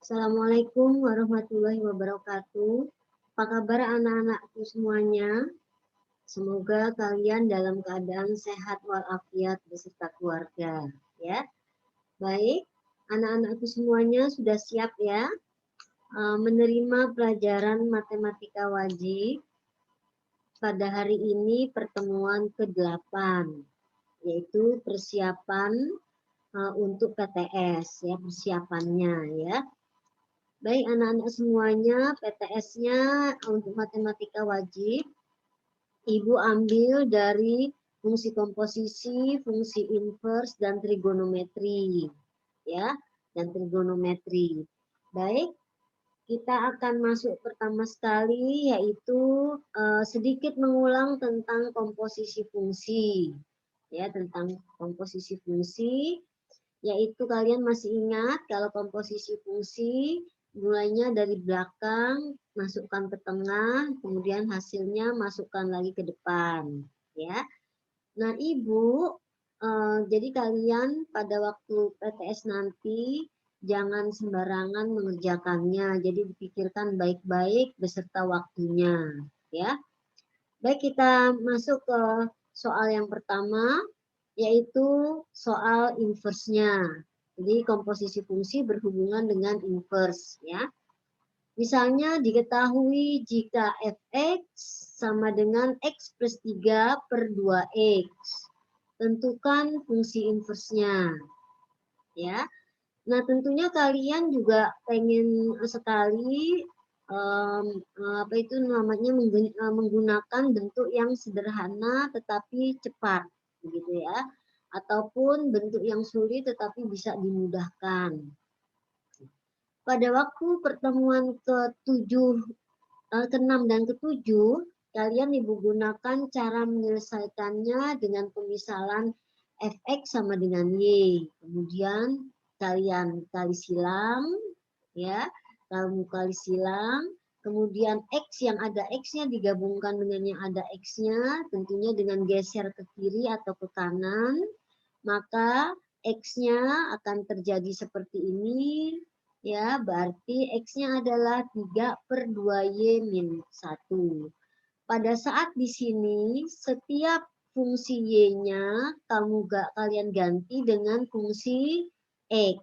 Assalamualaikum warahmatullahi wabarakatuh. Apa kabar anak-anakku semuanya? Semoga kalian dalam keadaan sehat walafiat beserta keluarga, ya. Baik, anak-anakku semuanya sudah siap ya menerima pelajaran matematika wajib pada hari ini pertemuan ke-8, yaitu persiapan untuk PTS ya, persiapannya ya. Baik anak-anak semuanya, PTS-nya untuk matematika wajib, Ibu ambil dari fungsi komposisi, fungsi inverse, dan trigonometri. Ya, dan trigonometri. Baik, kita akan masuk pertama sekali, yaitu sedikit mengulang tentang komposisi fungsi. Ya, tentang komposisi fungsi, yaitu kalian masih ingat kalau komposisi fungsi mulainya dari belakang, masukkan ke tengah, kemudian hasilnya masukkan lagi ke depan, ya. Nah, Ibu, jadi kalian pada waktu PTS nanti jangan sembarangan mengerjakannya, jadi dipikirkan baik-baik beserta waktunya, ya. Baik, kita masuk ke soal yang pertama, yaitu soal inverse-nya. Jadi komposisi fungsi berhubungan dengan inverse ya. Misalnya diketahui jika fx sama dengan x plus 3 per 2x. Tentukan fungsi inverse-nya. Ya. Nah, tentunya kalian juga pengen sekali apa itu namanya menggunakan bentuk yang sederhana tetapi cepat, begitu ya, ataupun bentuk yang sulit tetapi bisa dimudahkan. Pada waktu pertemuan ke-6 dan ke-7, kalian Ibu gunakan cara menyelesaikannya dengan pemisalan fx sama dengan y. Kemudian kalian kali silang, ya, kamu kali silang. Kemudian x yang ada x-nya digabungkan dengan yang ada x-nya, tentunya dengan geser ke kiri atau ke kanan, maka x-nya akan terjadi seperti ini. Ya, berarti X-nya adalah 3 per 2Y min 1. Pada saat di sini, setiap fungsi Y-nya kalian ganti dengan fungsi X.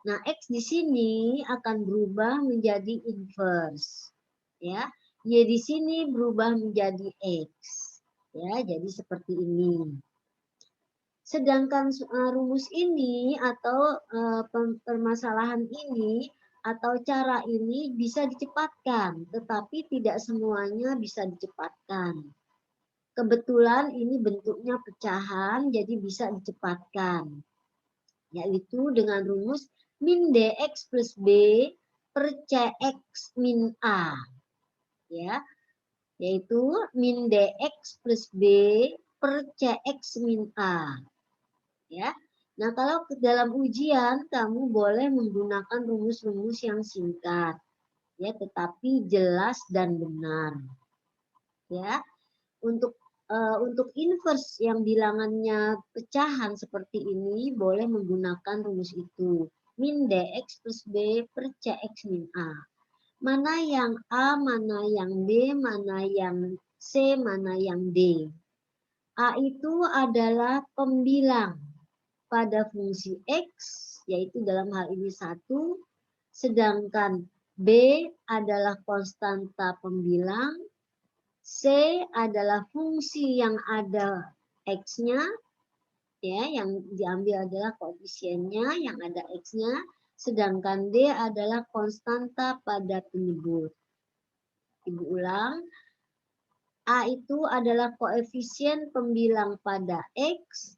Nah, X di sini akan berubah menjadi inverse. Ya, Y di sini berubah menjadi X. Ya, jadi seperti ini. Sedangkan rumus ini atau permasalahan ini atau cara ini bisa dicepatkan, tetapi tidak semuanya bisa dicepatkan. Kebetulan ini bentuknya pecahan, jadi bisa dicepatkan. Yaitu dengan rumus min dx plus b per cx min a. Ya, yaitu min dx plus b per cx min a. Ya. Nah, kalau dalam ujian kamu boleh menggunakan rumus-rumus yang singkat, ya, tetapi jelas dan benar. Ya. Untuk inverse yang bilangannya pecahan seperti ini boleh menggunakan rumus itu. Min dx plus b per cx min a. Mana yang a, mana yang b, mana yang c, mana yang d. A itu adalah pembilang pada fungsi X, yaitu dalam hal ini 1, sedangkan B adalah konstanta pembilang, C adalah fungsi yang ada X-nya, ya, yang diambil adalah koefisiennya, yang ada X-nya, sedangkan D adalah konstanta pada penyebut. Ibu ulang, A itu adalah koefisien pembilang pada X,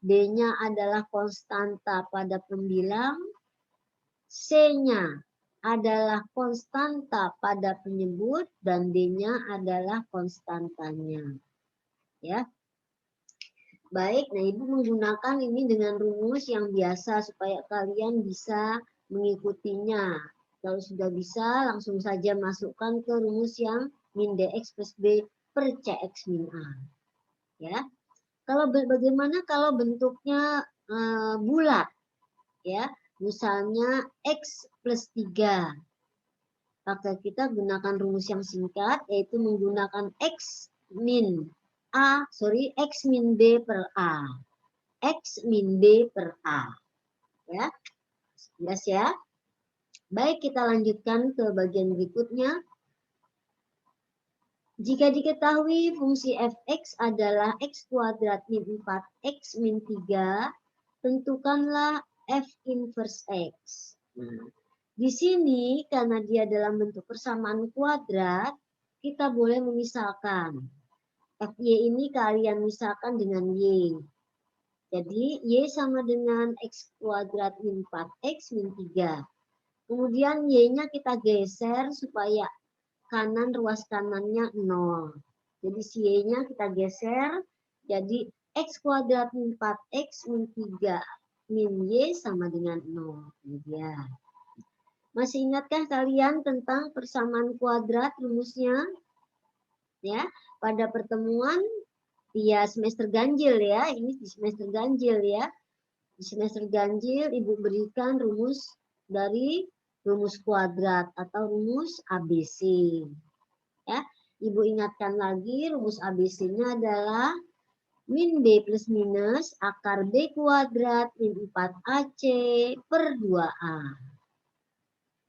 D-nya adalah konstanta pada pembilang, C-nya adalah konstanta pada penyebut, dan D-nya adalah konstantanya. Ya. Baik, nah Ibu menggunakan ini dengan rumus yang biasa supaya kalian bisa mengikutinya. Kalau sudah bisa, langsung saja masukkan ke rumus yang min dx plus b per cx min a. Ya. Kalau bagaimana kalau bentuknya bulat, ya? Misalnya X plus 3. Maka kita gunakan rumus yang singkat, yaitu menggunakan X min B per A. X min B per A. Ya, jelas ya. Baik, kita lanjutkan ke bagian berikutnya. Jika diketahui fungsi fx adalah x kuadrat min 4x min 3, tentukanlah f inverse x. Nah, di sini karena dia dalam bentuk persamaan kuadrat, kita boleh memisahkan. Fy ini kalian misalkan dengan y. Jadi y sama dengan x kuadrat min 4x min 3. Kemudian y-nya kita geser supaya kanan ruas kanannya 0. Jadi si y-nya kita geser jadi x kuadrat min 4x min 3 min y sama dengan 0. Ini dia. Masih ingatkah kalian tentang persamaan kuadrat rumusnya? Ya, pada pertemuan ya semester ganjil ya, ini di semester ganjil ya. Di semester ganjil Ibu berikan rumus dari rumus kuadrat atau rumus ABC. Ya, Ibu ingatkan lagi rumus ABC-nya adalah min B plus minus akar B kuadrat min 4AC per 2A.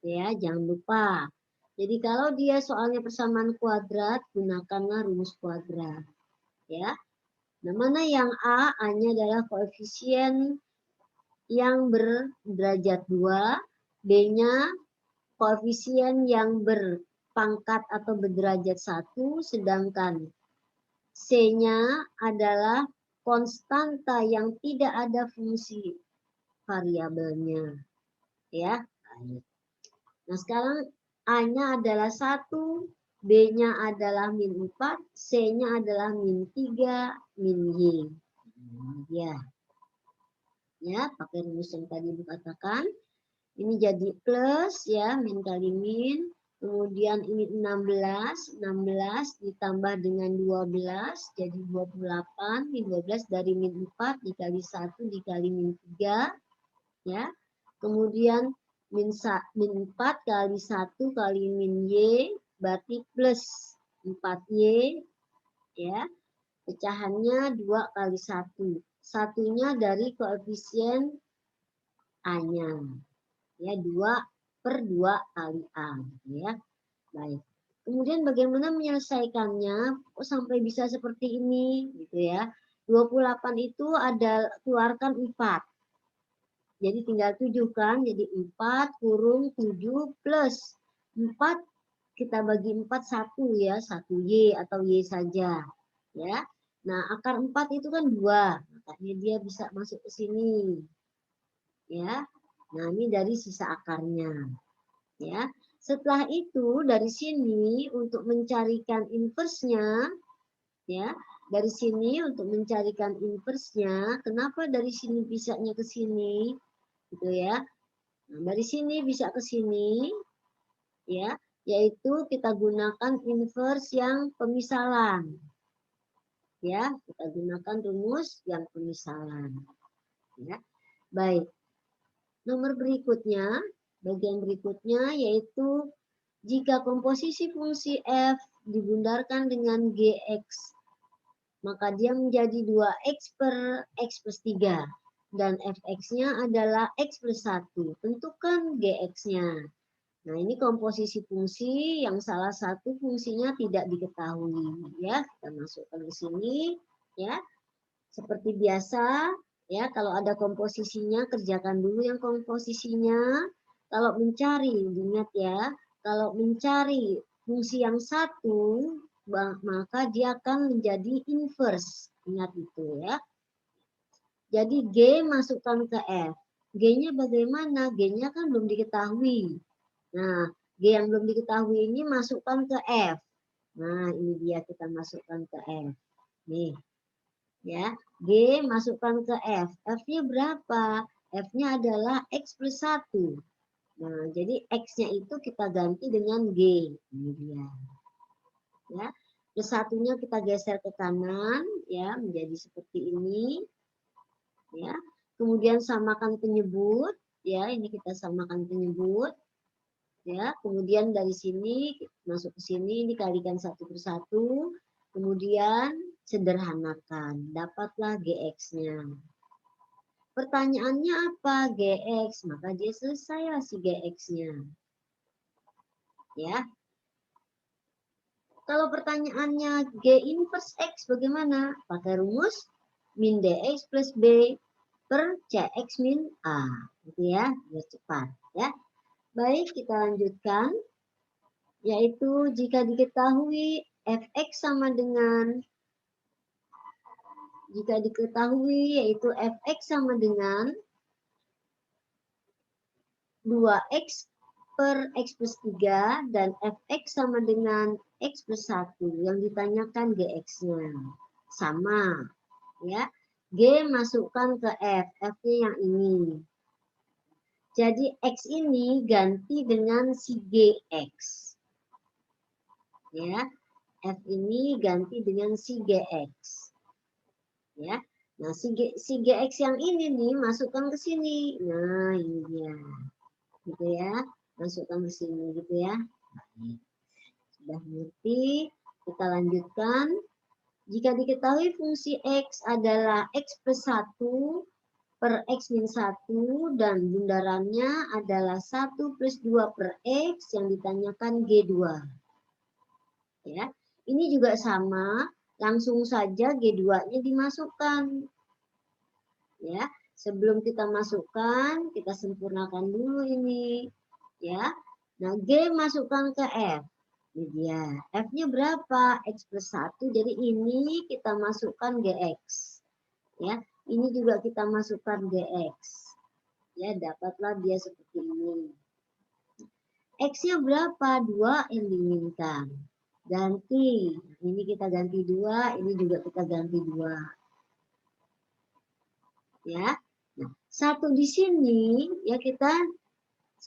Ya, jangan lupa. Jadi kalau dia soalnya persamaan kuadrat, gunakanlah rumus kuadrat. Ya. Nah, mana yang A-nya adalah koefisien yang berderajat 2, B-nya koefisien yang berpangkat atau berderajat 1, sedangkan C-nya adalah konstanta yang tidak ada fungsi variabelnya. Ya. Nah, sekarang A-nya adalah 1, B-nya adalah min 4, C-nya adalah min 3, min Y. Ya. Ya, pakai rumus yang tadi Ibu katakan. Ini jadi plus ya, min kali min. Kemudian ini 16 ditambah dengan 12 jadi 28. Ini 12 dari min 4 dikali 1 dikali min 3 ya. Kemudian min 4 kali 1 kali min y berarti plus 4y ya. Pecahannya 2 kali 1. Satunya dari koefisien A-nya. Ya, 2/2 kali A ya. Baik. Kemudian bagaimana menyelesaikannya kok sampai bisa seperti ini gitu ya. 28 itu ada keluarkan 4. Jadi tinggal 7 kan, jadi 4 kurung 7 plus 4 kita bagi 4 1 ya, 1y atau y saja ya. Nah, akar 4 itu kan 2, makanya dia bisa masuk ke sini. Ya. Nah, ini dari sisa akarnya. Ya. Setelah itu dari sini untuk mencarikan inversnya ya, dari sini untuk mencarikan inversnya, kenapa dari sini bisanya ke sini? Gitu ya. Nah, dari sini bisa ke sini ya, yaitu kita gunakan inverse yang pemisalan. Ya, kita gunakan rumus yang pemisalan. Ya. Baik. Nomor berikutnya, bagian berikutnya yaitu jika komposisi fungsi f dibundarkan dengan gx, maka dia menjadi 2x per x plus 3. Dan fx-nya adalah x plus 1. Tentukan gx-nya. Nah, ini komposisi fungsi yang salah satu fungsinya tidak diketahui. Ya, kita masukkan ke sini. Ya, seperti biasa. Ya, kalau ada komposisinya, kerjakan dulu yang komposisinya. Kalau mencari, ingat ya, kalau mencari fungsi yang satu, maka dia akan menjadi inverse. Ingat itu ya. Jadi G masukkan ke F. G-nya bagaimana? G-nya kan belum diketahui. Nah, G yang belum diketahui ini masukkan ke F. Nah, ini dia kita masukkan ke F. Nih. Ya, G masukkan ke F. F-nya berapa? F-nya adalah X plus 1. Nah, jadi X-nya itu kita ganti dengan G. Ini dia. Ya, plus 1-nya kita geser ke kanan ya, menjadi seperti ini. Ya. Kemudian samakan penyebut ya, ini kita samakan penyebut, ya. Kemudian dari sini masuk ke sini dikalikan 1/1, kemudian sederhanakan, dapatlah GX-nya. Pertanyaannya apa? GX, maka dia selesai si GX-nya. Ya. Kalau pertanyaannya G inverse X bagaimana? Pakai rumus min DX plus B per CX min A. Gitu ya, biar cepat. Ya. Baik, kita lanjutkan. Yaitu jika diketahui Fx sama dengan, jika diketahui yaitu Fx sama dengan 2X per X plus 3 dan Fx sama dengan X plus 1 yang ditanyakan Gx-nya. Sama. Ya. G masukkan ke F. F-nya yang ini. Jadi X ini ganti dengan si Gx. Ya. F ini ganti dengan si Gx. Ya. Nah, si Gx yang ini nih masukkan ke sini. Nah, ini dia. Gitu ya. Masukkan ke sini gitu ya. Sudah ngerti, kita lanjutkan. Jika diketahui fungsi X adalah X plus 1 per X min 1 dan bundarannya adalah 1 plus 2 per X yang ditanyakan G2. Ya, ini juga sama, langsung saja G2-nya dimasukkan. Ya, sebelum kita masukkan, kita sempurnakan dulu ini. Ya, nah G masukkan ke F. Ini dia. F-nya berapa? X plus 1. Jadi ini kita masukkan GX. Ya, ini juga kita masukkan GX. Ya, dapatlah dia seperti ini. X-nya berapa? 2 yang diinginkan. Ganti. Ini kita ganti 2, ini juga kita ganti 2. Ya. Nah, satu di sini ya kita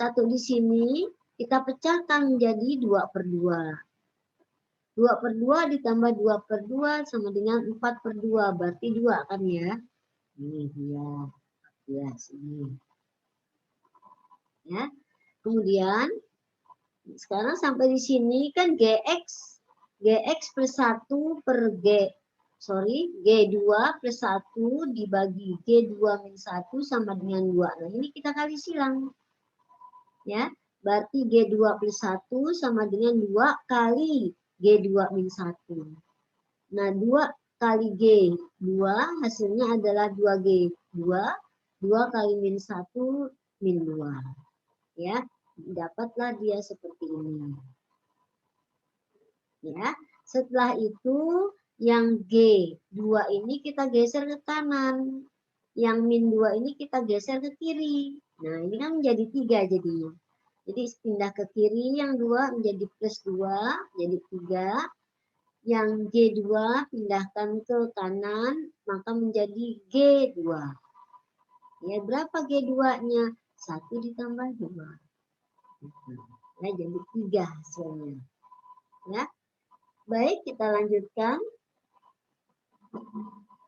di sini kita pecahkan menjadi 2/2. 2/2 ditambah 2/2 sama dengan 4/2. Berarti 2 kan ya. Ini dia. Ya, sini. Ya. Kemudian sekarang sampai di sini kan GX plus 1 per G2 plus 1 dibagi G2 min 1 sama dengan 2. Nah, ini kita kali silang. Ya. Berarti G2 plus 1 sama dengan 2 kali G2 min 1. Nah, 2 kali G2 hasilnya adalah 2G2. 2 kali min 1 min 2. Ya, dapatlah dia seperti ini. Ya, setelah itu yang G2 ini kita geser ke kanan. Yang min 2 ini kita geser ke kiri. Nah, ini kan menjadi 3 jadinya. Jadi pindah ke kiri yang 2 menjadi plus 2, jadi 3. Yang G2 pindahkan ke kanan, maka menjadi G2. Ya, berapa G2-nya? 1 ditambah 2. Ya, jadi 3 hasilnya. Ya. Baik, kita lanjutkan.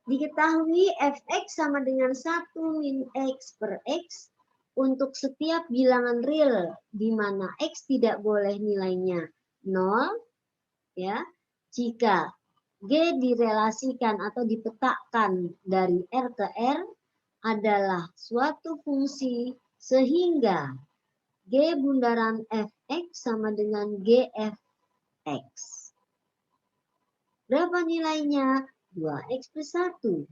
Diketahui Fx sama dengan 1 min X per X untuk setiap bilangan real di mana X tidak boleh nilainya 0, ya. Jika G direlasikan atau dipetakkan dari R ke R adalah suatu fungsi sehingga G bundaran Fx sama dengan GFX. Berapa nilainya? 2X plus 1.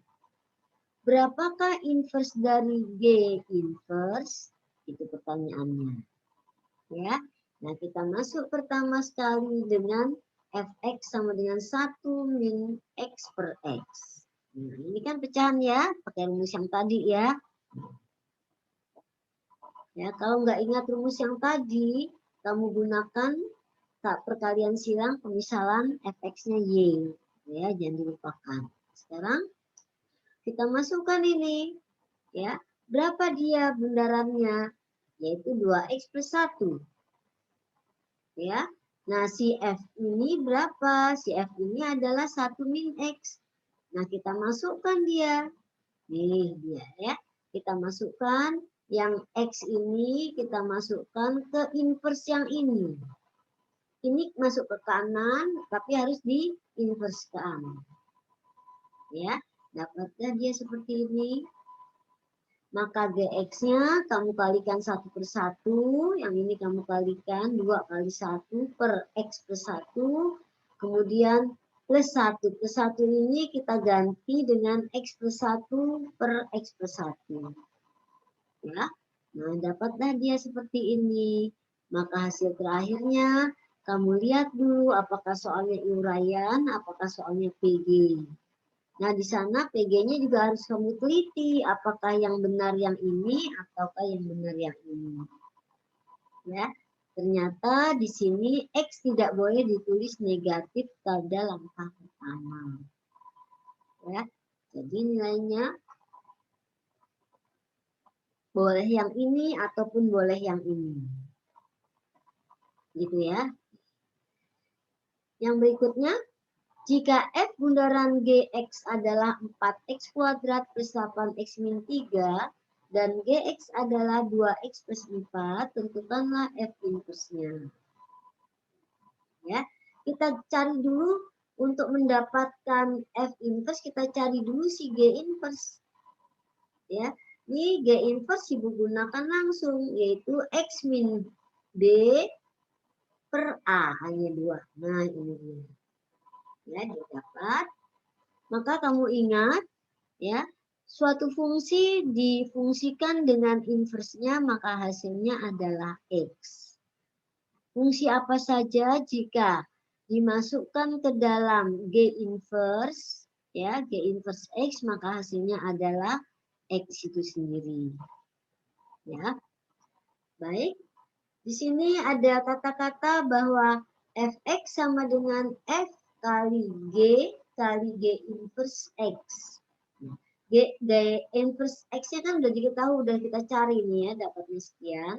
Berapakah inverse dari G inverse? Itu pertanyaannya. Ya. Nah, kita masuk pertama sekali dengan Fx sama dengan 1 min X per X. Nah, ini kan pecahan ya, pakai rumus yang tadi ya. Ya, kalau nggak ingat rumus yang tadi, kamu gunakan perkalian silang pemisalan Fx-nya Y. Ya, jangan dilupakan. Sekarang kita masukkan ini. Ya, berapa dia bundarannya? Yaitu 2X plus 1. Ya. Nah, si F ini berapa? Si F ini adalah 1 min X. Nah, kita masukkan dia. Nih dia ya. Kita masukkan Yang X ini kita masukkan ke inverse yang ini. Ini masuk ke kanan, tapi harus di inverse ke kanan. Ya, dapatnya dia seperti ini. Maka GX-nya kamu kalikan 1 per 1, yang ini kamu kalikan 2 kali 1 per X plus 1, kemudian plus 1. Plus 1 ini kita ganti dengan X plus 1 per X plus 1. Ya, nah dapatlah dia seperti ini. Maka hasil terakhirnya, kamu lihat dulu apakah soalnya uraian, apakah soalnya PG. Nah, di sana PG-nya juga harus kamu teliti apakah yang benar yang ini ataukah yang benar yang ini. Ya, ternyata di sini X tidak boleh ditulis negatif pada langkah pertama. Ya, jadi nilainya boleh yang ini ataupun boleh yang ini. Gitu ya. Yang berikutnya, jika F bundaran GX adalah 4X kuadrat plus 8X min 3 dan GX adalah 2X plus 4, tentukanlah F inverse-nya. Ya, kita cari dulu untuk mendapatkan F inverse, kita cari dulu si G inverse. Ya, ini G inverse Ibu gunakan langsung, yaitu X min B per A, hanya 2. Nah, ini dia. Ya, didapat. Maka kamu ingat, ya, suatu fungsi difungsikan dengan inversenya maka hasilnya adalah X. Fungsi apa saja jika dimasukkan ke dalam G inverse, ya, G inverse X, maka hasilnya adalah X itu sendiri. Ya. Baik. Di sini ada kata-kata bahwa Fx sama dengan F kali G inverse X. G inverse X-nya kan udah diketahui, udah kita cari nih ya, dapatnya sekian.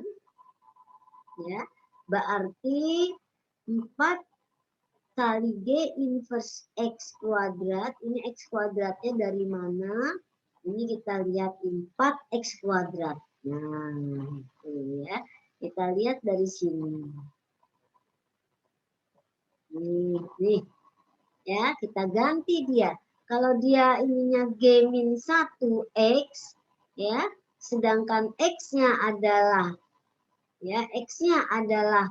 Ya, berarti 4 kali G inverse X kuadrat, ini X kuadratnya dari mana? Ini kita lihat 4X kuadrat. Nah, itu ya. Kita lihat dari sini. Nih, ya, kita ganti dia. Kalau dia ininya G min 1X, ya, sedangkan X-nya adalah, ya, X-nya adalah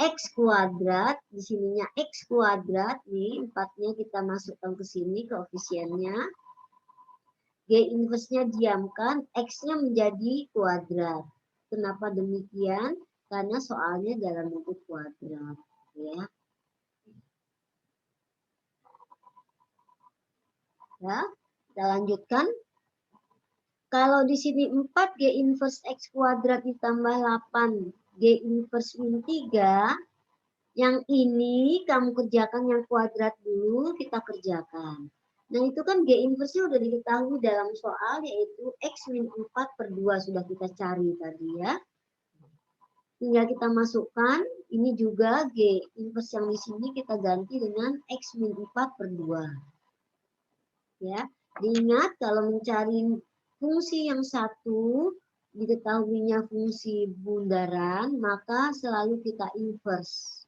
X kuadrat, di sininya X kuadrat, nih, 4-nya kita masukkan ke sini, koefisiennya. G inverse-nya diamkan, X-nya menjadi kuadrat. Kenapa demikian? Karena soalnya dalam bentuk kuadrat. Ya. Ya, kita lanjutkan. Kalau di sini 4 G inverse X kuadrat ditambah 8 G inverse min 3, yang ini kamu kerjakan yang kuadrat dulu, kita kerjakan. Nah, itu kan G inverse-nya sudah diketahui dalam soal, yaitu X min 4 per 2 sudah kita cari tadi ya. Tinggal kita masukkan, ini juga G inverse yang di sini kita ganti dengan X min 4 per 2. Ya, diingat kalau mencari fungsi yang satu, diketahuinya fungsi bundaran, maka selalu kita inverse.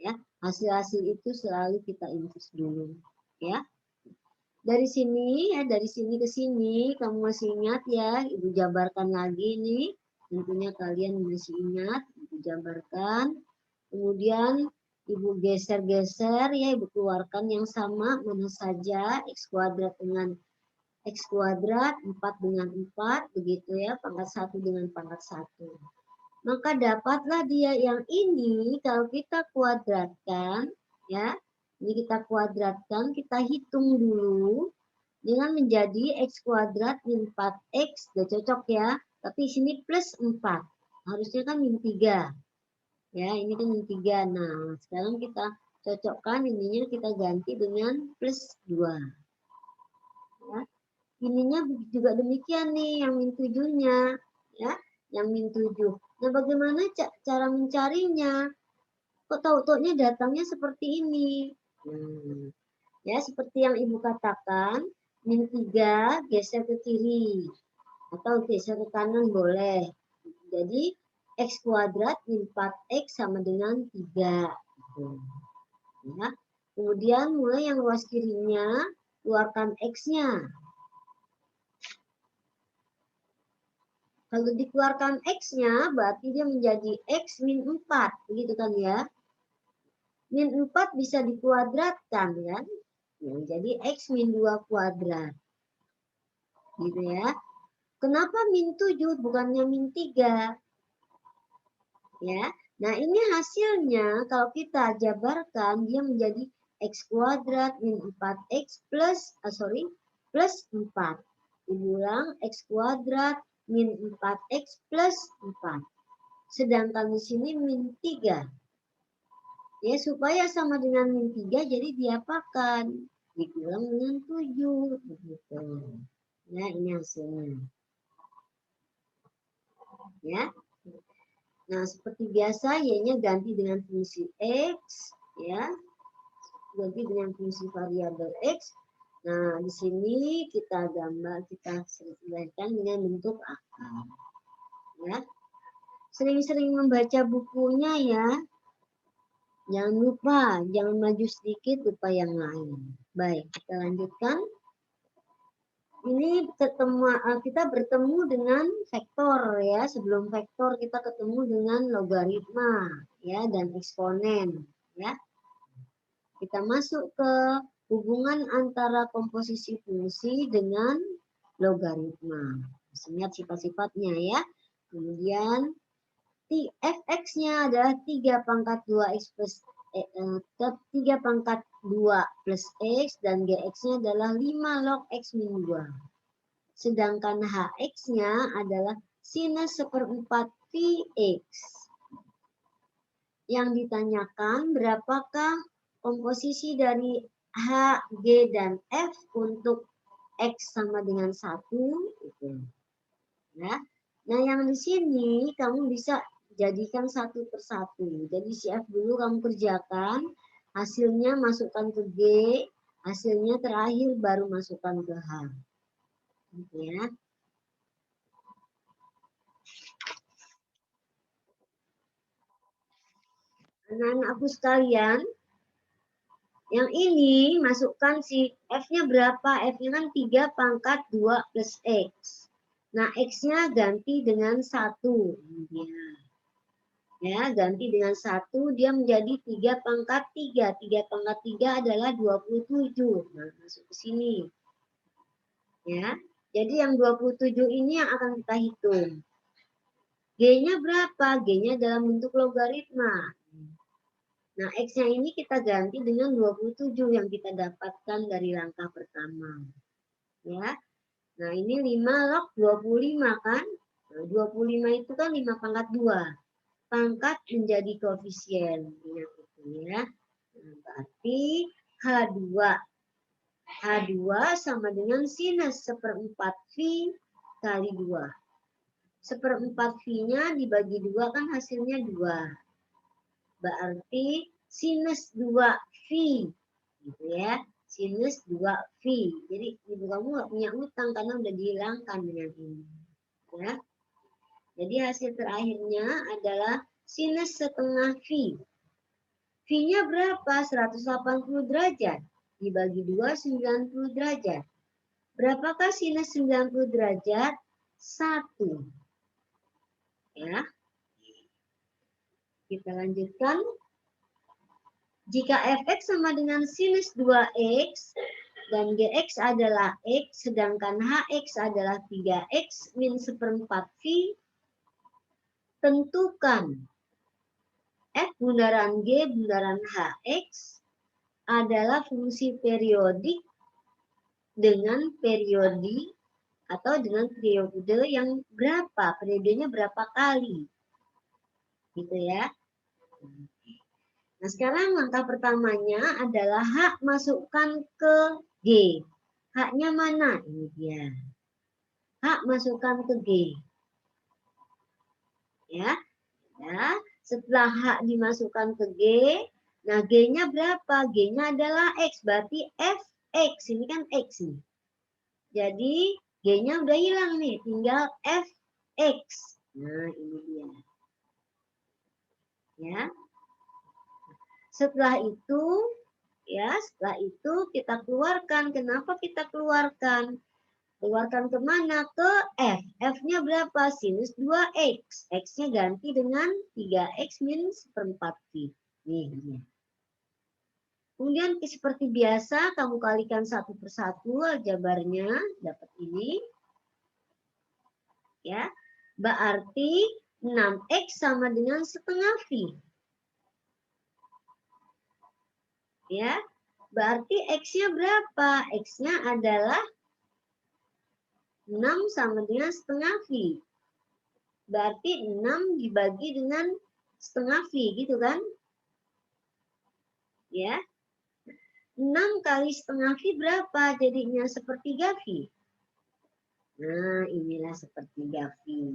Ya, hasil-hasil itu selalu kita inverse dulu. Ya. Dari sini ya, dari sini ke sini kamu masih ingat ya, Ibu jabarkan lagi nih. Tentunya kalian masih ingat, Ibu jabarkan. Kemudian Ibu geser-geser ya, Ibu keluarkan yang sama mana saja, X kuadrat dengan X kuadrat, 4 dengan 4, begitu ya, pangkat 1 dengan pangkat 1. Maka dapatlah dia yang ini kalau kita kuadratkan, ya, ini kita kuadratkan, kita hitung dulu dengan menjadi X kuadrat min 4X, sudah cocok ya, tapi sini plus 4, harusnya kan min 3. Ya, ini kan min 3. Nah, sekarang kita cocokkan, ininya kita ganti dengan plus 2. Ya. Ininya juga demikian nih, yang min 7-nya. Ya, yang min 7. Nah, bagaimana cara mencarinya? Kok tahu-taunya datangnya seperti ini? Ya, seperti yang Ibu katakan, min 3 geser ke kiri. Atau geser ke kanan boleh. Jadi X kuadrat min 4X sama dengan 3. Ya. Kemudian mulai yang ruas kirinya, keluarkan X-nya. Kalau dikeluarkan X-nya, berarti dia menjadi X min 4. Begitu kan ya? Min 4 bisa dikuadratkan kan? Jadi X min 2 kuadrat. Gitu ya. Kenapa min 7 bukannya min 3? Ya. Nah, ini hasilnya kalau kita jabarkan dia menjadi X kuadrat min 4X plus 4. Diulang X kuadrat min 4X plus 4. Sedangkan di sini min 3. Ya, supaya sama dengan min 3 jadi diapakan? Dikurang dengan 7. Begitu. Ya, ini hasilnya. Ya. Nah, seperti biasa y-nya ganti dengan fungsi X, ya. Ganti dengan fungsi variabel X. Nah, di sini kita selesaikan dengan bentuk akar. Ya. Sering-sering membaca bukunya ya. Jangan lupa, jangan maju sedikit lupa yang lain. Baik, kita lanjutkan. Ini kita bertemu dengan vektor ya. Sebelum vektor kita ketemu dengan logaritma ya dan eksponen ya. Kita masuk ke hubungan antara komposisi fungsi dengan logaritma. Ingat sifat-sifatnya ya. Kemudian fx-nya adalah 3 pangkat 2x plus 3 pangkat 2 plus x dan gx-nya adalah 5 log x min 2. Sedangkan hx-nya adalah sinus 1/4 Vx. Yang ditanyakan berapakah komposisi dari H, G, dan F untuk X sama dengan 1. Gitu. Ya. Nah, yang di sini kamu bisa jadikan satu persatu. Jadi si F dulu kamu kerjakan, hasilnya masukkan ke G, hasilnya terakhir baru masukkan ke H. Gitu ya. Anak-anakku sekalian, yang ini masukkan si F-nya berapa? F-nya kan 3 pangkat 2 plus X. Nah, X-nya ganti dengan 1. Ya, ganti dengan 1, dia menjadi 3 pangkat 3. 3 pangkat 3 adalah 27. Nah, masuk ke sini. Ya, jadi yang 27 ini yang akan kita hitung. G-nya berapa? G-nya dalam bentuk logaritma. Nah, X-nya ini kita ganti dengan 27 yang kita dapatkan dari langkah pertama. Ya. Nah, ini 5 log 25 kan? Nah, 25 itu kan 5 pangkat 2. Pangkat menjadi koefisien. Ingat itu ya. Nah, berarti H2. H2 sama dengan sinus 1/4 V kali 2. 1/4 V-nya dibagi 2 kan hasilnya 2. Berarti sinus 2V. Gitu ya. Sinus 2V. Jadi ibu kamu nggak punya utang karena udah dihilangkan dengan ini. Ya. Jadi hasil terakhirnya adalah sinus setengah V. V-nya berapa? 180 derajat. Dibagi 2, 90 derajat. Berapakah sinus 90 derajat? 1. Ya. Kita lanjutkan. Jika fx sama dengan sinus 2x dan gx adalah x, sedangkan hx adalah 3x min 1/4 V, tentukan f bundaran g bundaran hx adalah fungsi periodik dengan periode atau dengan periode yang berapa, periodenya berapa kali. Gitu ya. Nah, sekarang langkah pertamanya adalah H masukkan ke G. H-nya mana? Ini dia. H masukkan ke G. Ya. Ya. Setelah H dimasukkan ke G, nah G-nya berapa? G-nya adalah X, berarti Fx. Ini kan X nih. Jadi G-nya udah hilang nih, tinggal Fx. Nah, ini dia. Ya. Setelah itu, kita keluarkan. Kenapa kita keluarkan? Keluarkan kemana? Ke F. F-nya berapa? Sinus 2X. X-nya ganti dengan 3X min 1/4 Pi. Nih, nih. Kemudian seperti biasa, kamu kalikan satu persatu aljabarnya, dapat ini. Ya, berarti 6X sama dengan setengah V. Ya, berarti X-nya berapa? X-nya adalah 6 sama dengan setengah V. Berarti 6 dibagi dengan setengah V, gitu kan? Ya, 6 kali setengah V berapa? Jadinya sepertiga V. Nah, inilah sepertiga V.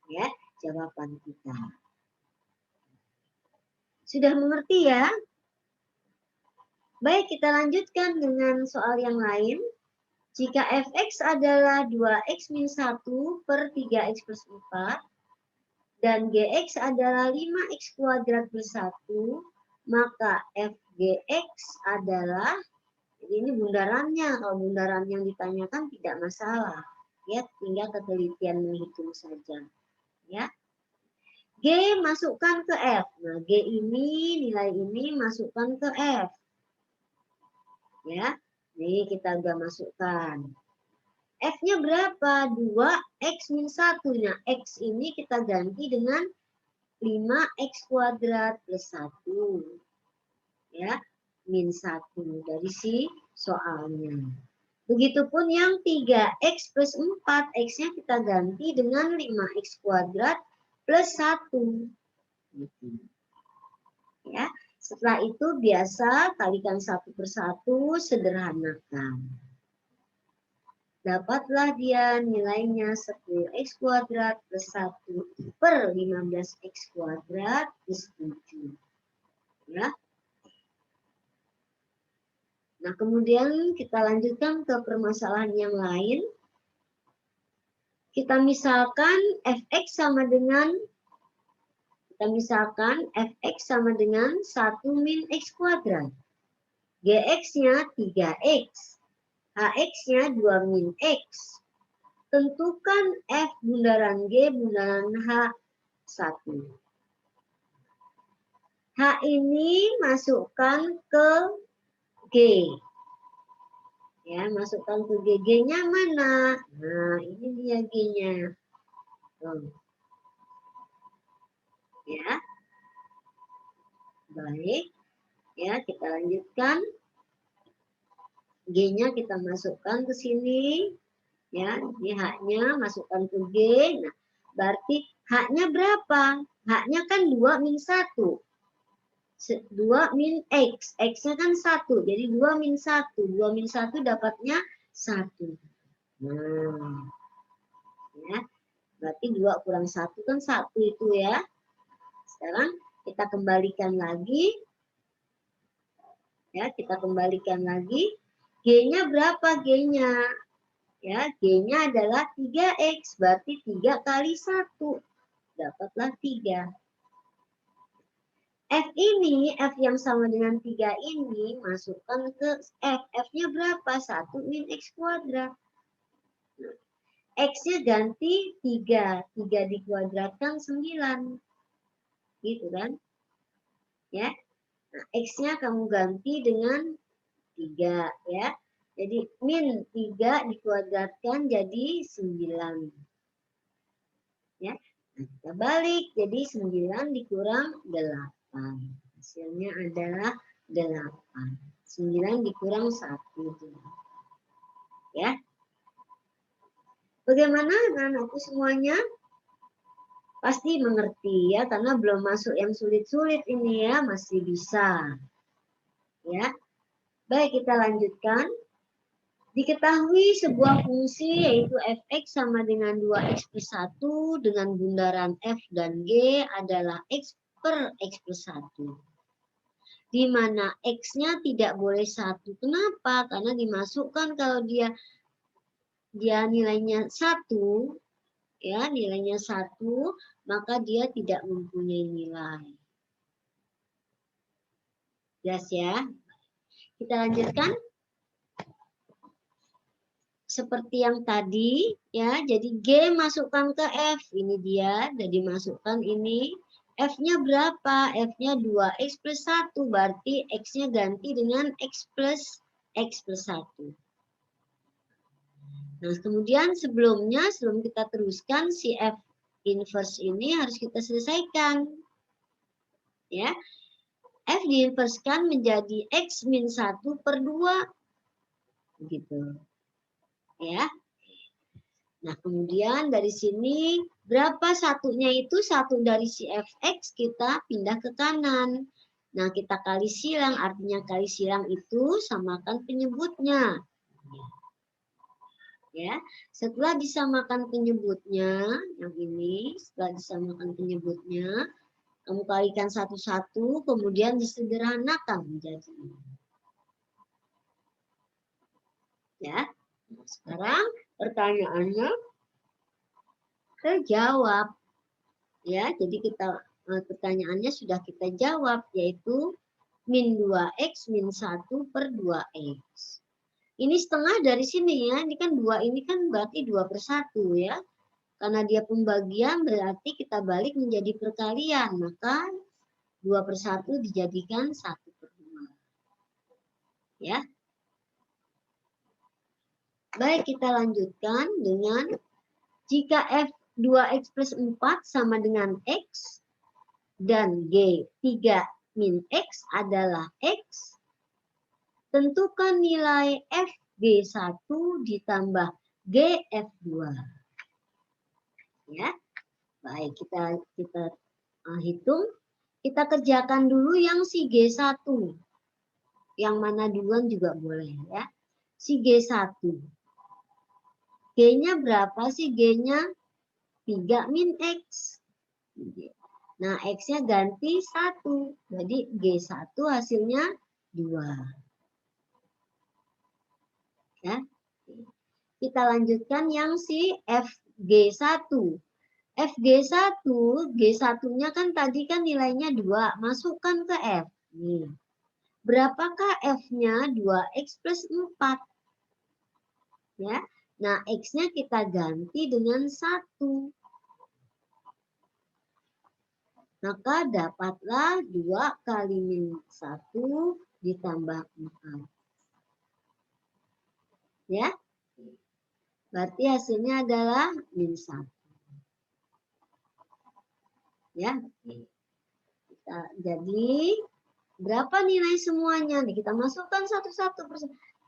Ya, jawaban kita. Sudah mengerti ya? Baik, kita lanjutkan dengan soal yang lain. Jika Fx adalah 2x min 1 per 3x plus 4, dan Gx adalah 5x kuadrat plus 1, maka Fgx adalah, jadi ini bundarannya, kalau bundaran yang ditanyakan tidak masalah. Ya, tinggal ketelitian menghitung saja. Ya. G masukkan ke F. Nah, G ini, nilai ini masukkan ke F. Ya, nih kita udah masukkan. F-nya berapa? 2x min 1. Nah, X ini kita ganti dengan 5x kuadrat plus 1. Ya, min 1 dari si soalnya. Begitupun yang 3x plus 4. X-nya kita ganti dengan 5x kuadrat plus 1. Gitu. Ya, setelah itu biasa kalikan satu persatu, sederhanakan. Dapatlah dia nilainya 10x kuadrat plus 1 per 15x kuadrat plus 7. Ya. Nah, kemudian kita lanjutkan ke permasalahan yang lain. Kita misalkan fx sama dengan fx sama dengan 1 min x kuadrat. Gx-nya 3x. Hx-nya 2 min x. Tentukan F bundaran G bundaran H1. H ini masukkan ke G. Ya, masukkan ke G. G-nya mana? Nah, ini dia G-nya. Ya. Baik. Ya, kita lanjutkan. G-nya kita masukkan ke sini. Ya, ini H-nya masukkan ke G. Nah, berarti H-nya berapa? H-nya kan 2 min 1. 2 min X. X-nya kan 1. Jadi 2 min 1. 2 min 1 dapatnya 1. Nah, ya. Berarti 2 kurang 1 kan 1 itu ya. Sekarang kita kembalikan lagi. Ya, kita kembalikan lagi. G-nya berapa G-nya? Ya, G-nya adalah 3X. Berarti 3 kali 1. Dapatlah 3. F ini, F yang sama dengan 3 ini, masukkan ke F. F-nya berapa? 1 min X kuadrat. X-nya ganti 3. 3 dikuadratkan 9. Gitu kan? Ya. Nah, X-nya kamu ganti dengan 3. Ya. Jadi min 3 dikuadratkan jadi 9. Ya. Nah, kita balik. Jadi 9 dikurang 8. Hasilnya adalah 8. 9 dikurang 1. Ya. Bagaimana anak-anakku semuanya? Pasti mengerti ya, karena belum masuk yang sulit-sulit ini ya, masih bisa. Ya. Baik, kita lanjutkan. Diketahui sebuah fungsi yaitu fx sama dengan 2x plus 1 dengan bundaran f dan g adalah x per x plus 1. Di mana X-nya tidak boleh 1. Kenapa? Karena dimasukkan kalau dia dia nilainya 1, ya, nilainya 1, maka dia tidak mempunyai nilai. Jelas ya? Kita lanjutkan. Seperti yang tadi, ya, jadi G masukkan ke F. Ini dia, udah dimasukkan ini. F-nya berapa? F-nya 2X plus 1. Berarti X-nya ganti dengan X plus 1. Nah, kemudian sebelum kita teruskan, si F inverse ini harus kita selesaikan. Ya, F diinverskan menjadi X min 1 per 2. Begitu. Ya. Nah, kemudian dari sini berapa satunya itu? 1 dari si fx kita pindah ke kanan. Nah, kita kali silang, artinya kali silang itu samakan penyebutnya. Ya, setelah disamakan penyebutnya, yang ini, setelah disamakan penyebutnya, kamu kalikan satu-satu, kemudian disederhanakan menjadi. Ya, nah, sekarang pertanyaannya terjawab. Ya, jadi pertanyaannya sudah kita jawab, yaitu min 2x min 1 per 2x. Ini setengah dari sini ya, ini kan 2 ini kan berarti 2 per 1 ya. Karena dia pembagian berarti kita balik menjadi perkalian, maka 2 per 1 dijadikan 1 per 2. Ya. Baik, kita lanjutkan dengan jika f 2x plus 4 sama dengan x dan g 3 min x adalah x, tentukan nilai fg1 ditambah gf2. Ya. Baik, kita hitung. Kita kerjakan dulu yang si g1. Yang mana duluan juga boleh ya. Si g1. G-nya berapa sih? G-nya 3 min X. Nah, X-nya ganti 1. Jadi G1 hasilnya 2. Ya. Kita lanjutkan yang si FG1. FG1, G1-nya kan tadi kan nilainya 2. Masukkan ke F. Nih. Berapakah F-nya? 2X plus 4. Ya. Nah, X-nya kita ganti dengan 1. Maka dapatlah 2 kali min 1 ditambah 4. Ya. Berarti hasilnya adalah min 1. Ya. Jadi, berapa nilai semuanya? Nih, kita masukkan satu-satu.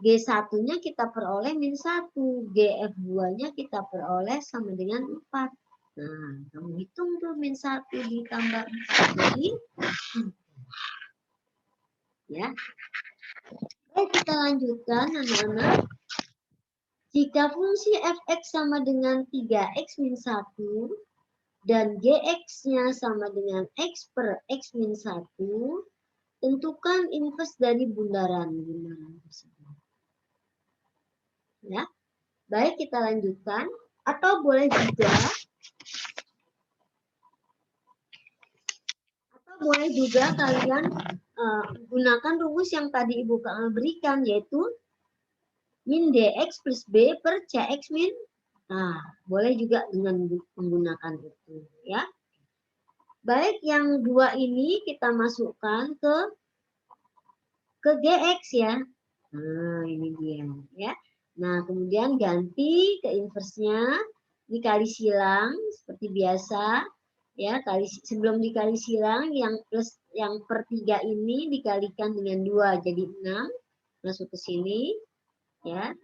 G1-nya kita peroleh min 1. GF2-nya kita peroleh sama dengan 4. Nah, kamu hitung tuh min 1 ditambah 4. Jadi, ya. Oke, kita lanjutkan anak-anak. Jika fungsi fx sama dengan 3x min 1 dan gx-nya sama dengan x per x min 1, tentukan inverse dari bundaran tersebut. Ya. Baik, kita lanjutkan. Atau boleh juga kalian gunakan rumus yang tadi Ibu berikan, yaitu min dx plus b per cx min. Nah, boleh juga dengan menggunakan itu, ya. Baik, yang 2 ini kita masukkan ke gx ya. Nah, ini dia, ya. Nah, kemudian ganti ke inverse-nya, dikali silang seperti biasa, ya. Sebelum dikali silang, yang plus yang per 3 ini dikalikan dengan 2 jadi 6, masuk ke sini, ya.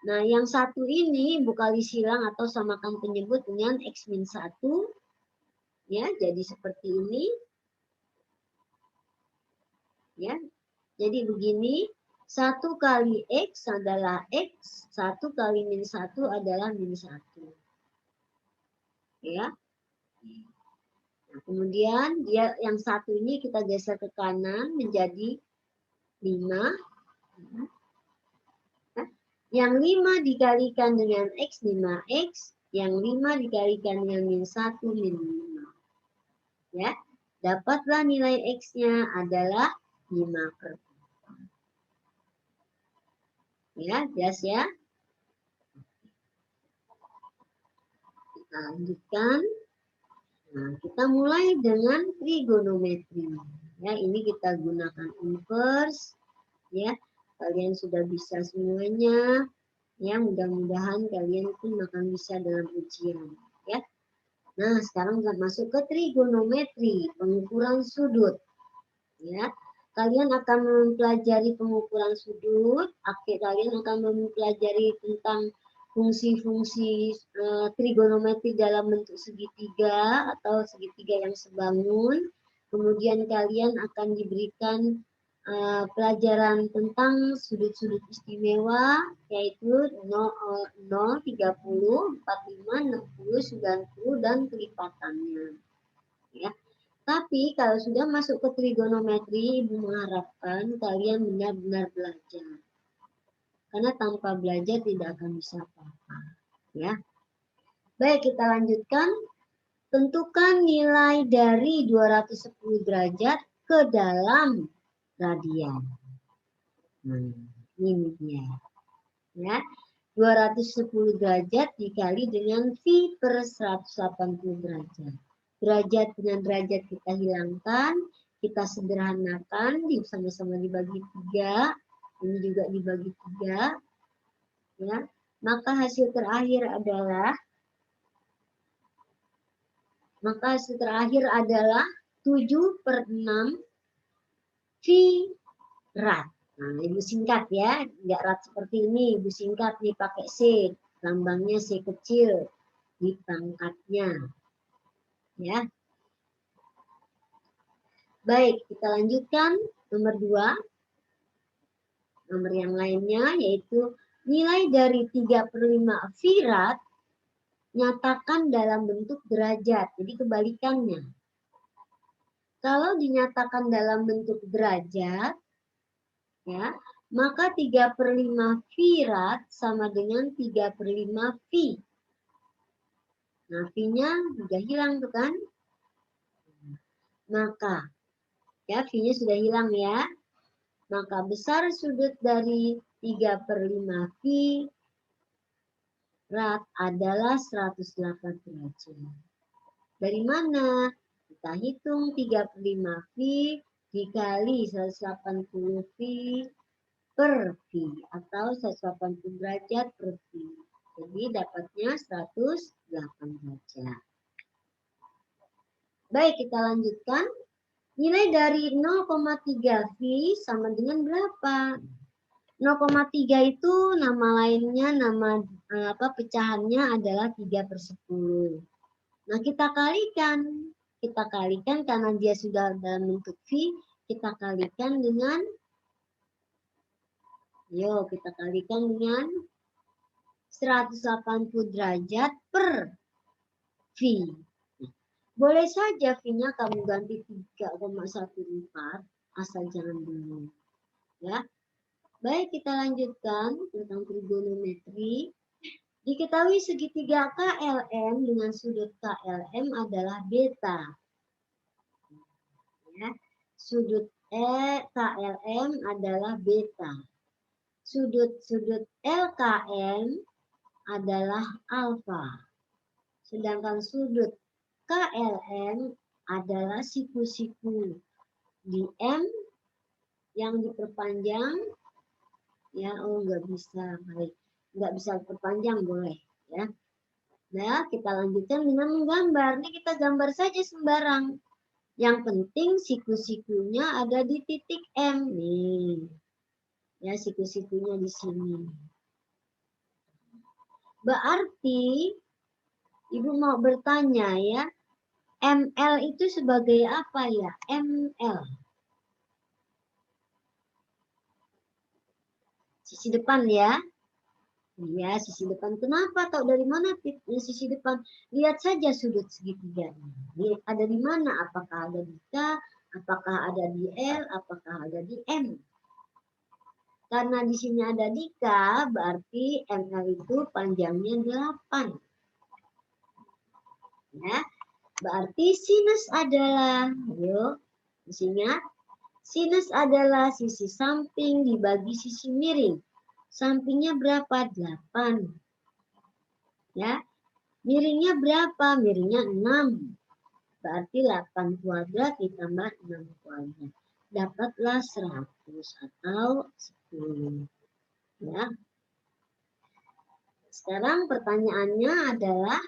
Nah, yang satu ini Ibu kali silang atau samakan penyebut dengan X min 1. Ya, jadi seperti ini. Ya, jadi begini. 1 kali X adalah X. 1 kali min 1 adalah min 1. Ya. Nah, kemudian dia yang satu ini kita geser ke kanan menjadi 5. Yang 5 dikalikan dengan X, 5X. Yang 5 dikalikan dengan min 1, min 5. Ya, dapatlah nilai X-nya adalah 5/4. Ya, jelas ya. Kita lanjutkan. Nah, kita mulai dengan trigonometri. Ya, ini kita gunakan inverse. Ya, kalian sudah bisa semuanya. Ya, mudah-mudahan kalian pun akan bisa dalam ujian. Ya. Nah, sekarang kita masuk ke trigonometri, pengukuran sudut. Ya, kalian akan mempelajari pengukuran sudut. Kalian akan mempelajari tentang fungsi-fungsi trigonometri dalam bentuk segitiga atau segitiga yang sebangun. Kemudian kalian akan diberikan pelajaran tentang sudut-sudut istimewa, yaitu 0, 30, 45, 60, 90, dan kelipatannya. Ya. Tapi kalau sudah masuk ke trigonometri, Ibu mengharapkan kalian benar-benar belajar. Karena tanpa belajar tidak akan bisa apa-apa. Ya. Baik, kita lanjutkan. Tentukan nilai dari 210 derajat ke dalam radian. Ini dia. Ya. 210 derajat dikali dengan V per 180 derajat. Derajat dengan derajat kita hilangkan, kita sederhanakan, sama-sama dibagi 3, ini juga dibagi 3. Ya. Maka hasil terakhir adalah 7/6 V rad. Nah, Ibu singkat ya, nggak rad seperti ini, Ibu singkat nih pakai C, lambangnya C kecil di pangkatnya. Ya. Baik, kita lanjutkan nomor 2. Nomor yang lainnya yaitu nilai dari 3/5 V rad nyatakan dalam bentuk derajat. Jadi kebalikannya. Kalau dinyatakan dalam bentuk derajat, ya, maka 3/5 V rad sama dengan 3/5 V. Nah, V-nya sudah hilang tuh kan? Maka, ya, V-nya sudah hilang ya. Maka besar sudut dari 3/5 V rad adalah 108 derajat. Dari mana? Kita hitung 3/5 V dikali 180 V per V atau 180 derajat per V. Jadi dapatnya 108 derajat. Baik, kita lanjutkan. Nilai dari 0,3 V sama dengan berapa? 0,3 itu nama lainnya, nama pecahannya adalah 3/10. Nah, kita kalikan karena dia sudah dalam bentuk V, kita kalikan dengan 180 derajat per V. Boleh saja V-nya kamu ganti 3,14 asal jangan bingung. Ya. Baik, kita lanjutkan tentang trigonometri. Diketahui segitiga KLM dengan sudut KLM adalah beta. Ya. Sudut KLM adalah beta. Sudut LKM adalah alfa. Sedangkan sudut KLM adalah siku-siku di M yang diperpanjang. Ya, nggak bisa, baik. Nggak bisa perpanjang boleh ya. Nah, kita lanjutkan dengan menggambar. Ini kita gambar saja sembarang. Yang penting siku-sikunya ada di titik M nih. Ya, siku-sikunya di sini. Berarti Ibu mau bertanya ya, ML itu sebagai apa ya? ML. Sisi depan ya. Ya, sisi depan. Kenapa? Tahu dari mana sisi depan? Lihat saja sudut segitiga. Lihat ada di mana? Apakah ada di K? Apakah ada di L? Apakah ada di M? Karena di sini ada Dika, berarti ML itu panjangnya 8. Ya, berarti sinus adalah, ayo, ingat, sinus adalah sisi samping dibagi sisi miring. Sampingnya berapa? 8. Ya, miringnya berapa? Miringnya 6. Berarti 8 kuadrat ditambah 6 kuadrat. Dapatlah 100 atau 10. Ya. Sekarang pertanyaannya adalah,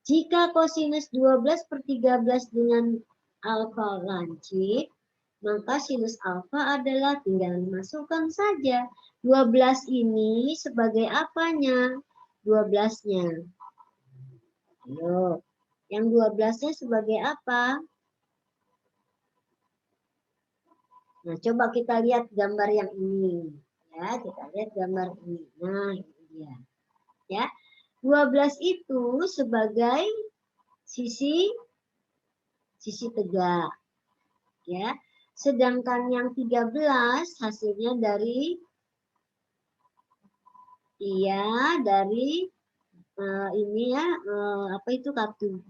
jika kosinus 12/13 dengan alfa lancip, maka sinus alfa adalah, tinggal masukkan saja. 12 ini sebagai apanya? 12-nya. Ayo, yang 12-nya sebagai apa? Nah, coba kita lihat gambar yang ini. Ya, kita lihat gambar ini. Nah, ini dia. Ya, 12 itu sebagai sisi tegak. Ya, sedangkan yang 13 hasilnya dari ini ya, apa itu, kartu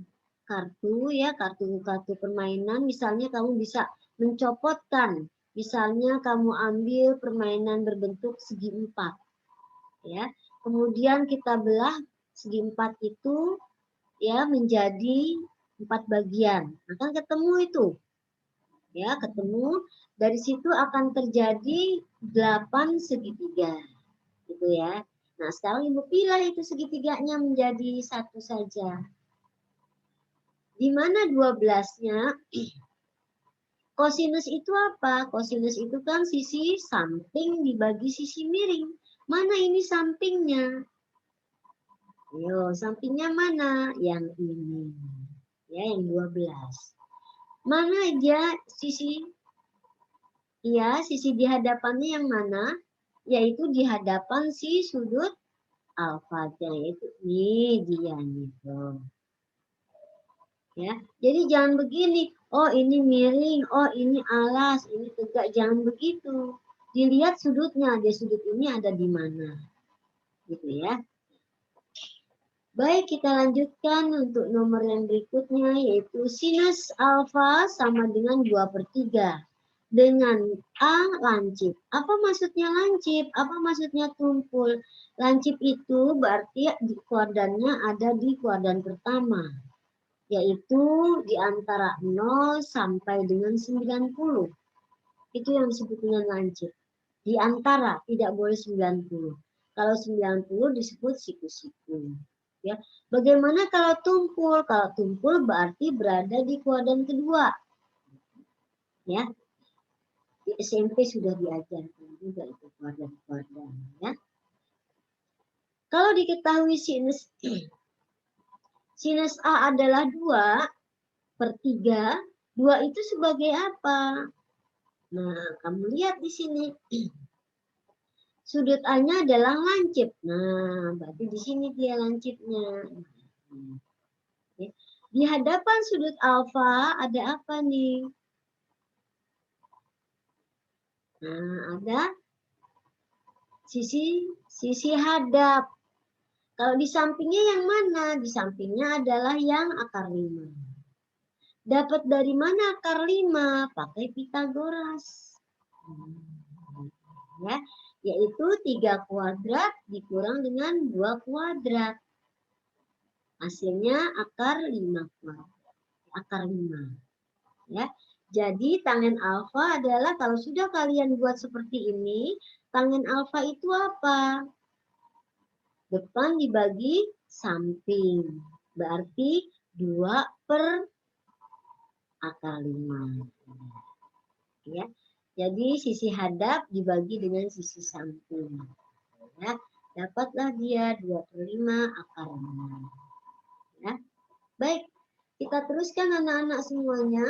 permainan. Misalnya kamu bisa mencopotkan, misalnya kamu ambil permainan berbentuk segi 4, ya, kemudian kita belah segi 4 itu ya menjadi 4 bagian, akan ketemu itu, ya, ketemu. Dari situ akan terjadi 8 segitiga, gitu ya. Nah, sekarang Ibu pilih itu segitiganya menjadi satu saja. Di mana 12-nya? Kosinus itu apa? Kosinus itu kan sisi samping dibagi sisi miring. Mana ini sampingnya? Yo, sampingnya mana? Yang ini. Ya, yang 12. Mana aja sisi? Iya, sisi di hadapannya yang mana? Yaitu di hadapan si sudut alfanya, yaitu ini dia nih. Ya, jadi jangan begini. Oh, ini miring, oh ini alas, ini tegak, jangan begitu. Dilihat sudutnya, di sudut ini ada di mana. Gitu ya. Baik, kita lanjutkan untuk nomor yang berikutnya, yaitu sinus alfa sama dengan 2/3 dengan A lancip. Apa maksudnya lancip? Apa maksudnya tumpul? Lancip itu berarti di kuadrannya ada di kuadran pertama, yaitu di antara 0 sampai dengan 90. Itu yang disebut dengan lancip. Di antara, tidak boleh 90. Kalau 90 disebut siku-siku. Ya. Bagaimana kalau tumpul? Kalau tumpul berarti berada di kuadran kedua. Ya. Di SMP sudah diajarkan juga itu kuadran-kuadran. Ya. Kalau diketahui sinus A adalah 2/3, 2 itu sebagai apa? Nah, kamu lihat di sini. Sudut A-nya adalah lancip. Nah, berarti di sini dia lancipnya. Di hadapan sudut alfa ada apa nih? Nah, ada sisi hadap. Kalau di sampingnya yang mana? Di sampingnya adalah yang akar 5. Dapat dari mana akar 5? Pakai Pitagoras. Ya, yaitu 3 kuadrat dikurang dengan 2 kuadrat. Hasilnya akar 5 kuadrat. Akar 5. Ya. Jadi tangen alfa adalah, kalau sudah kalian buat seperti ini, tangen alfa itu apa? Depan dibagi samping. Berarti 2/akar 5. Ya. Jadi sisi hadap dibagi dengan sisi samping. Ya. Dapatlah dia 2/5 akar 5. Ya. Baik, kita teruskan anak-anak semuanya.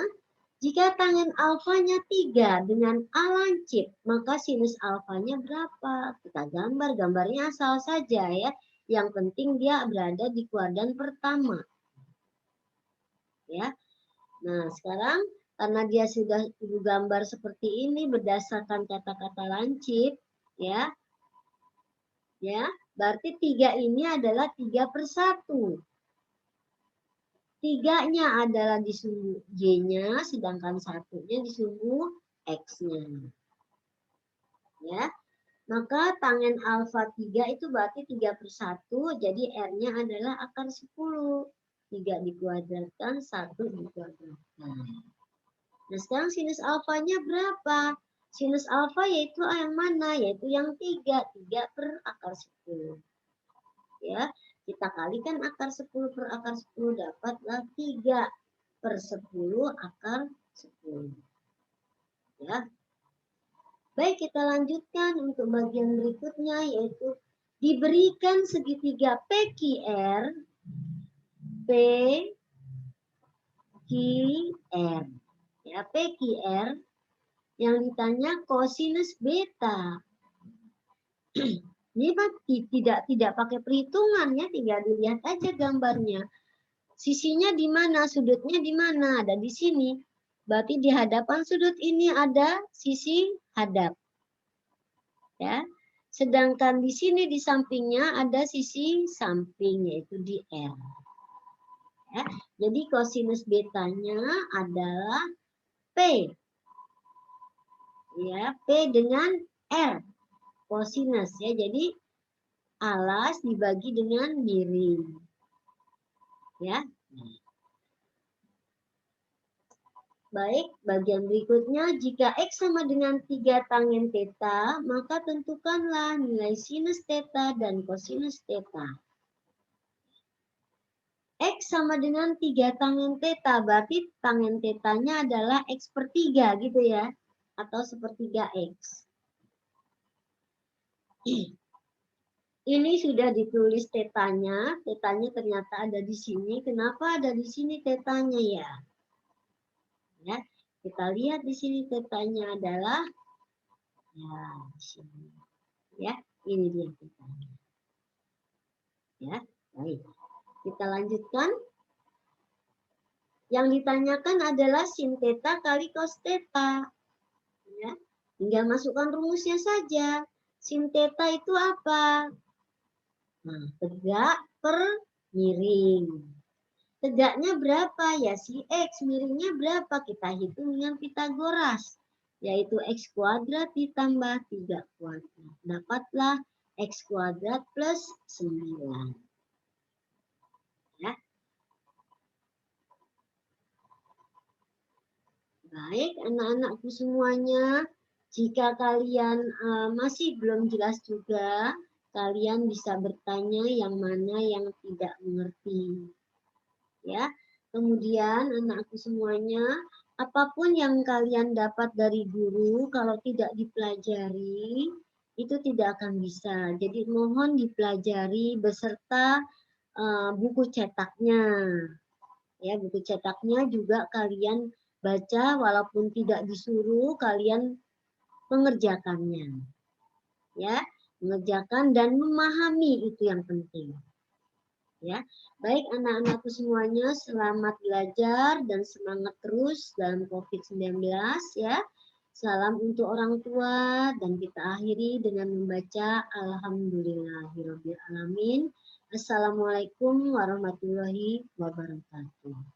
Jika tangen alfanya 3 dengan A lancip, maka sinus alfanya berapa? Kita gambarnya asal saja ya. Yang penting dia berada di kuadran pertama. Ya. Nah, sekarang karena dia sudah gambar seperti ini berdasarkan kata-kata lancip, Ya, ya, berarti 3 ini adalah 3/1. 3-nya adalah disungguh Y-nya, sedangkan 1-nya disungguh X-nya. Ya, maka tangen alfa 3 itu berarti 3/1, jadi R-nya adalah akar 10. 3 dikuadratkan, 1 dikuadratkan. Nah, sekarang sinus alfanya berapa? Sinus alfa yaitu yang mana? Yaitu yang 3. 3 per akar 10. Ya, kita kalikan akar 10 per akar 10 dapatlah 3/10 akar 10. Ya. Baik, kita lanjutkan untuk bagian berikutnya, yaitu diberikan segitiga PQR, PQR. Ya, PQR yang ditanya kosinus beta. Ini tidak pakai perhitungan ya, tinggal dilihat aja gambarnya. Sisinya di mana, sudutnya di mana, ada di sini. Berarti di hadapan sudut ini ada sisi hadap. Ya. Sedangkan di sini di sampingnya ada sisi samping, yaitu di R. Ya. Jadi kosinus betanya adalah P. Ya, P dengan R. Kosinus ya. Jadi alas dibagi dengan miring. Ya. Baik, bagian berikutnya, jika X sama dengan 3 tangen theta, maka tentukanlah nilai sinus theta dan kosinus theta. X sama dengan 3 tangen theta, berarti tangen tetanya adalah X per 3 gitu ya, atau sepertiga X. Ini sudah ditulis tetanya ternyata ada di sini. Kenapa ada di sini tetanya ya? Ya, kita lihat di sini tetanya adalah ya di sini. Ya, ini dia tetanya. Ya, baik. Kita lanjutkan. Yang ditanyakan adalah sin theta kali cos theta. Ya, tinggal masukkan rumusnya saja. Sin theta itu apa? Nah, tegak per miring. Tegaknya berapa? Ya si X. Miringnya berapa? Kita hitung dengan Pitagoras. Yaitu X kuadrat ditambah 3 kuadrat. Dapatlah X kuadrat plus 9. Ya. Baik, anak-anakku semuanya. Jika kalian masih belum jelas juga, kalian bisa bertanya yang mana yang tidak mengerti. Ya, kemudian anakku semuanya, apapun yang kalian dapat dari guru, kalau tidak dipelajari, itu tidak akan bisa. Jadi mohon dipelajari beserta buku cetaknya. Ya, buku cetaknya juga kalian baca, walaupun tidak disuruh, kalian mengerjakannya. Ya, mengerjakan dan memahami itu yang penting. Ya, baik anak-anakku semuanya, selamat belajar dan semangat terus dalam COVID-19 ya. Salam untuk orang tua dan kita akhiri dengan membaca Alhamdulillahirobbilalamin. Assalamualaikum warahmatullahi wabarakatuh.